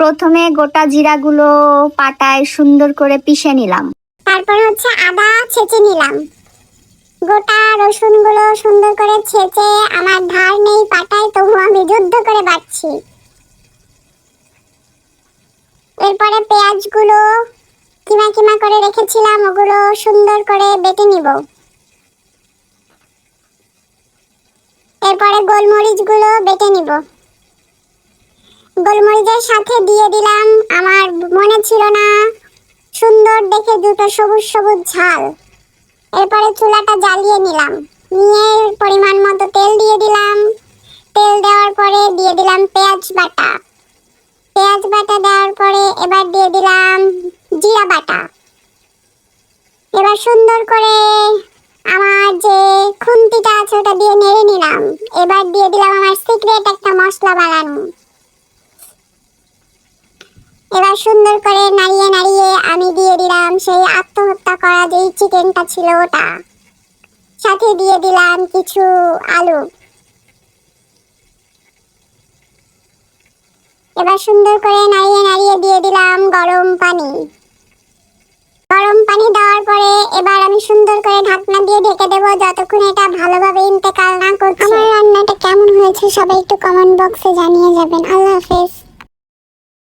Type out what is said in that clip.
প্রথমে গোটা জিরাগুলো পাটায় সুন্দর করে পিষে নিলাম। তারপর হচ্ছে আদা ছেঁচে নিলাম। গোটা রসুনগুলো সুন্দর করে ছেঁচে, আমার ধার নেই পাটায়, তবু আমি যুদ্ধ করে বাটছি। এরপরে পেঁয়াজগুলো কিমা কিমা করে রেখেছিলাম, ওগুলো সুন্দর করে বেটে নিব। এরপরে গোলমরিচগুলো বেটে নিব। গোলমরিচের সাথে দিয়ে দিলাম, আমার মনে ছিল না, সুন্দর দেখে দুটো সবুজ সবুজ ঝাল। এরপরে চুলাটা জ্বালিয়ে নিলাম, নিয়ে পরিমাণ মতো তেল দিয়ে দিলাম। তেল দেওয়ার পরে দিয়ে দিলাম পেঁয়াজ বাটা। পেঁয়াজ বাটা দেওয়ার পরে এবার দিয়ে দিলাম জিরা বাটা। এবার সুন্দর করে আমার যে খুন্তিটা আছে ওটা দিয়ে নেড়ে নিলাম। এবার দিয়ে দিলাম আমার সিক্রেট একটা মশলা বানানো। এবার সুন্দর করে নাড়িয়ে নাড়িয়ে আমি দিয়ে দিলাম সেই আত্মহত্যা করা যেই চিকেনটা ছিল ওটা, সাথে দিয়ে দিলাম কিছু আলু। এবার সুন্দর করে নাড়িয়ে নাড়িয়ে দিয়ে দিলাম গরম পানি। গরম পানি দেওয়ার পরে এবার আমি সুন্দর করে ঢাকনা দিয়ে ঢেকে দেবো যতক্ষণ এটা ভালোভাবে ইন্তেকাল না করছে। আমার রান্নাটা কেমন হয়েছে সবাই একটু কমেন্ট বক্সে জানিয়ে যাবেন। আল্লাহ হাফেজ।